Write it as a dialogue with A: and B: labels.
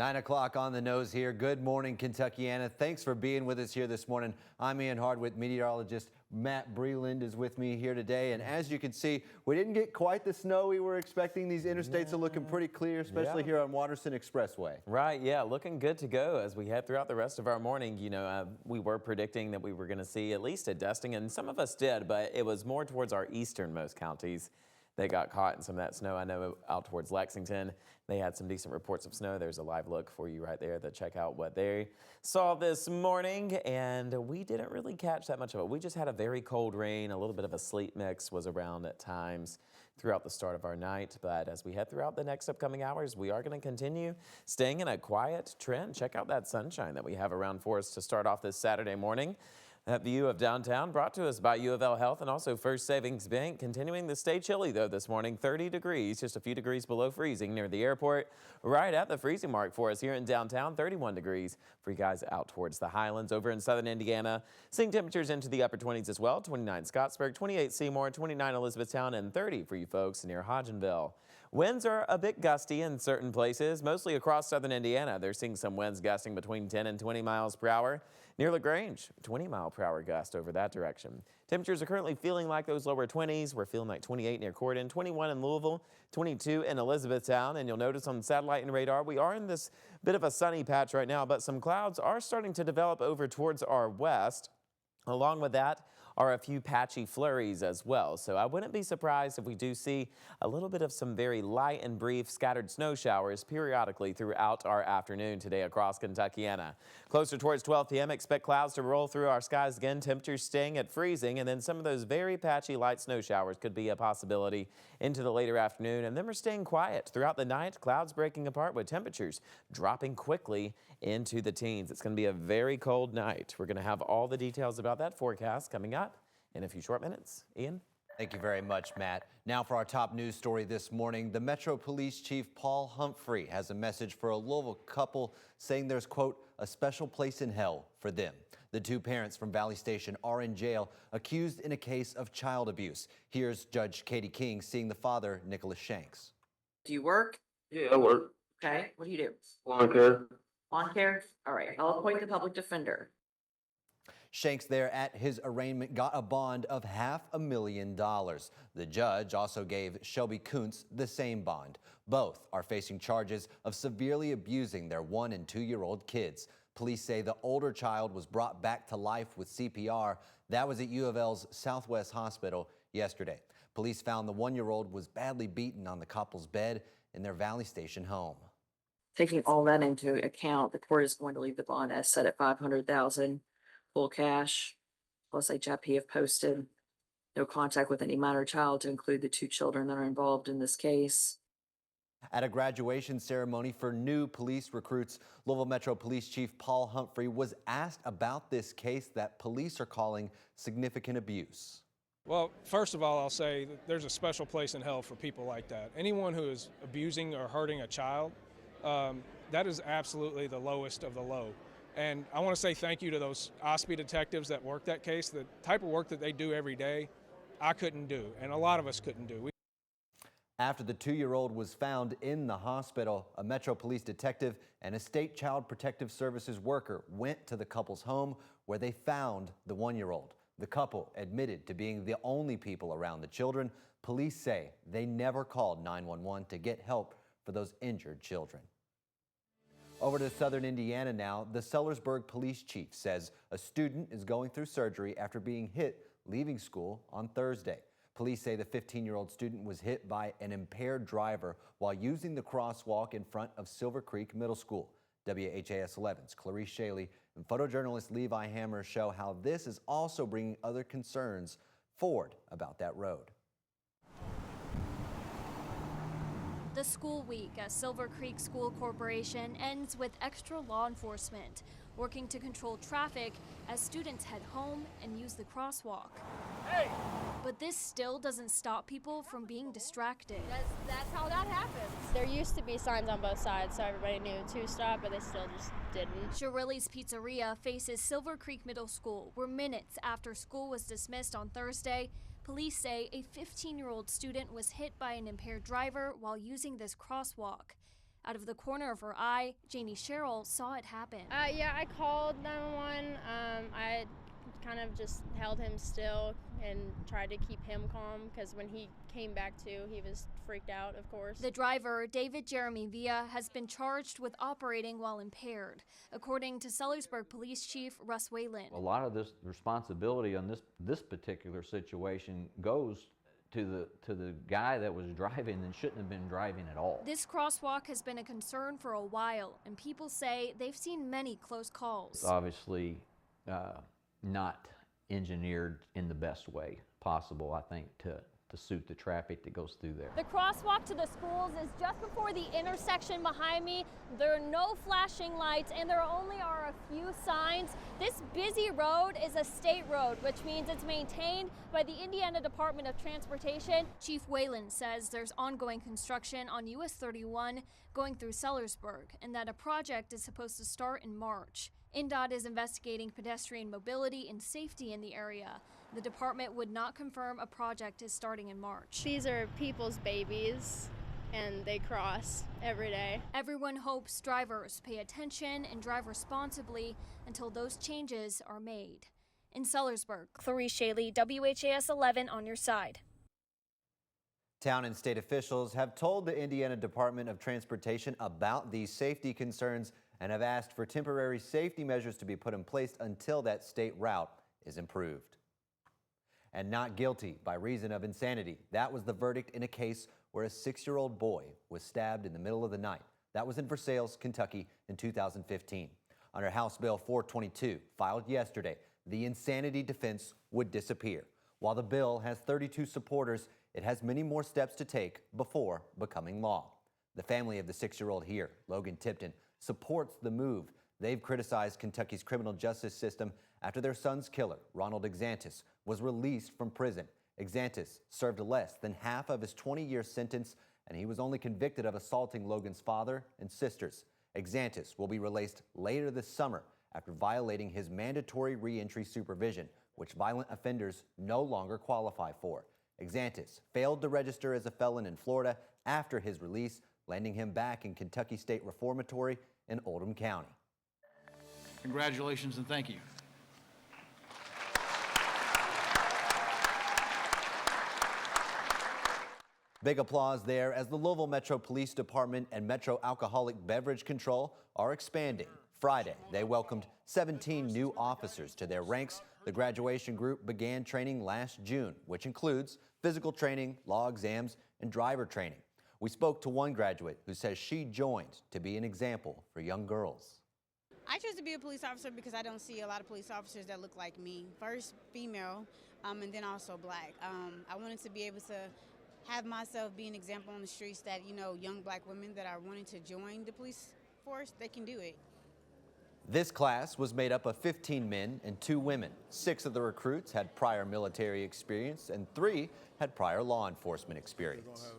A: 9 o'clock on the nose here. Good morning, Kentuckiana. Thanks for being with us here this morning. I'm Ian Hardwick. Meteorologist Matt Breland is with me here today. And as you can see, we didn't get quite the snow we were expecting. These interstates are looking pretty clear, especially here on Waterson Expressway.
B: Right, yeah, looking good to go as we head throughout the rest of our morning. You know, we were predicting that we were going to see at least a dusting, and some of us did, but it was more towards our easternmost counties that got caught in some of that snow. I know out towards Lexington, they had some decent reports of snow. There's a live look for you right there to check out what they saw this morning, and we didn't really catch that much of it. We just had a very cold rain. A little bit of a sleet mix was around at times throughout the start of our night, but as we head throughout the next upcoming hours, we are going to continue staying in a quiet trend. Check out that sunshine that we have around for us to start off this Saturday morning. That view of downtown brought to us by U of L Health and also First Savings Bank. Continuing to stay chilly though this morning, 30 degrees, just a few degrees below freezing near the airport. Right at the freezing mark for us here in downtown, 31 degrees for you guys out towards the Highlands. Over in southern Indiana, seeing temperatures into the upper 20s as well. 29 Scottsburg, 28 Seymour, 29 Elizabethtown, and 30 for you folks near Hodgenville. Winds are a bit gusty in certain places, mostly across southern Indiana. They're seeing some winds gusting between 10 and 20 miles per hour. Near LaGrange, 20-mile-per-hour gust over that direction. Temperatures are currently feeling like those lower 20s. We're feeling like 28 near Cordon, 21 in Louisville, 22 in Elizabethtown. And you'll notice on satellite and radar, we are in this bit of a sunny patch right now, but some clouds are starting to develop over towards our west. Along with that are a few patchy flurries as well. So I wouldn't be surprised if we do see a little bit of some very light and brief scattered snow showers periodically throughout our afternoon today across Kentuckiana. Closer towards 12 p.m., expect clouds to roll through our skies again, temperatures staying at freezing, and then some of those very patchy light snow showers could be a possibility into the later afternoon. And then we're staying quiet throughout the night, clouds breaking apart with temperatures dropping quickly into the teens. It's going to be a very cold night. We're going to have all the details about that forecast coming up in a few short minutes. Ian?
A: Thank you very much, Matt. Now for our top news story this morning. The Metro Police Chief Paul Humphrey has a message for a Louisville couple saying there's, quote, a special place in hell for them. The two parents from Valley Station are in jail, accused in a case of child abuse. Here's Judge Katie King seeing the father, Nicholas Shanks.
C: Do you work?
D: Yeah, I work.
C: Okay, what do you do?
D: Lawn care.
C: Lawn care? All right, I'll appoint the public defender.
A: Shanks there at his arraignment got a bond of $500,000. The judge also gave Shelby Kuntz the same bond. Both are facing charges of severely abusing their 1- and 2-year-old kids. Police say the older child was brought back to life with CPR. That was at U of L's Southwest Hospital yesterday. Police found the 1-year-old was badly beaten on the couple's bed in their Valley Station home.
C: Taking all that into account, the court is going to leave the bond as set at $500,000, full cash, plus HIP if posted. No contact with any minor child to include the 2 children that are involved in this case.
A: At a graduation ceremony for new police recruits, Louisville Metro Police Chief Paul Humphrey was asked about this case that police are calling significant abuse.
E: Well, first of all, I'll say that there's a special place in hell for people like that. Anyone who is abusing or hurting a child, that is absolutely the lowest of the low. And I want to say thank you to those OSPI detectives that work that case. The type of work that they do every day, I couldn't do, and a lot of us couldn't do.
A: After the 2-year-old was found in the hospital, a Metro Police detective and a State Child Protective Services worker went to the couple's home where they found the 1-year-old. The couple admitted to being the only people around the children. Police say they never called 911 to get help for those injured children. Over to southern Indiana now. The Sellersburg police chief says a student is going through surgery after being hit leaving school on Thursday. Police say the 15-year-old student was hit by an impaired driver while using the crosswalk in front of Silver Creek Middle School. WHAS 11's Clarice Shaley and photojournalist Levi Hammer show how this is also bringing other concerns forward about that road.
F: The school week at Silver Creek School Corporation ends with extra law enforcement working to control traffic as students head home and use the crosswalk. Hey! But this still doesn't stop people from being distracted.
G: That's how that happens. There used to be signs on both sides so everybody knew to stop, but they still just didn't.
F: Shirley's Pizzeria faces Silver Creek Middle School, where minutes after school was dismissed on Thursday, police say a 15-year-old student was hit by an impaired driver while using this crosswalk. Out of the corner of her eye, Janie Sherrill saw it happen.
G: Yeah, I called 911. I kind of just held him still and tried to keep him calm because when he came back to, he was freaked out, of course.
F: The driver, David Jeremy Villa, has been charged with operating while impaired, according to Sellersburg Police Chief Russ Whalen.
D: A lot of this responsibility on this particular situation goes to the guy that was driving and shouldn't have been driving at all.
F: This crosswalk has been a concern for a while, and people say they've seen many close calls.
D: It's obviously not engineered in the best way possible, I think, to suit the traffic that goes through there.
F: The crosswalk to the schools is just before the intersection behind me. There are no flashing lights and there only are a few signs. This busy road is a state road, which means it's maintained by the Indiana Department of Transportation. Chief Whalen says there's ongoing construction on US 31 going through Sellersburg and that a project is supposed to start in March. INDOT is investigating pedestrian mobility and safety in the area. The department would not confirm a project is starting in March.
G: These are people's babies, and they cross every day.
F: Everyone hopes drivers pay attention and drive responsibly until those changes are made. In Sellersburg, Clarice Shaley, WHAS 11 on your side.
A: Town and state officials have told the Indiana Department of Transportation about these safety concerns and have asked for temporary safety measures to be put in place until that state route is improved. And not guilty by reason of insanity. That was the verdict in a case where a 6-year-old boy was stabbed in the middle of the night. That was in Versailles, Kentucky in 2015. Under House Bill 422, filed yesterday, the insanity defense would disappear. While the bill has 32 supporters, it has many more steps to take before becoming law. The family of the 6-year-old here, Logan Tipton, supports the move. They've criticized Kentucky's criminal justice system after their son's killer, Ronald Exantis, was released from prison. Exantis served less than half of his 20-year sentence, and he was only convicted of assaulting Logan's father and sisters. Exantis will be released later this summer after violating his mandatory reentry supervision, which violent offenders no longer qualify for. Exantis failed to register as a felon in Florida after his release, landing him back in Kentucky State Reformatory in Oldham County.
H: Congratulations and thank you.
A: Big applause there as the Louisville Metro Police Department and Metro Alcoholic Beverage Control are expanding. Friday, they welcomed 17 new officers to their ranks. The graduation group began training last June, which includes physical training, law exams, and driver training. We spoke to one graduate who says she joined to be an example for young girls.
I: I chose to be a police officer because I don't see a lot of police officers that look like me. First, female, and then also black. I wanted to be able to have myself be an example on the streets that, you know, young black women that are wanting to join the police force, they can do it.
A: This class was made up of 15 men and 2 women. 6 of the recruits had prior military experience and 3 had prior law enforcement experience.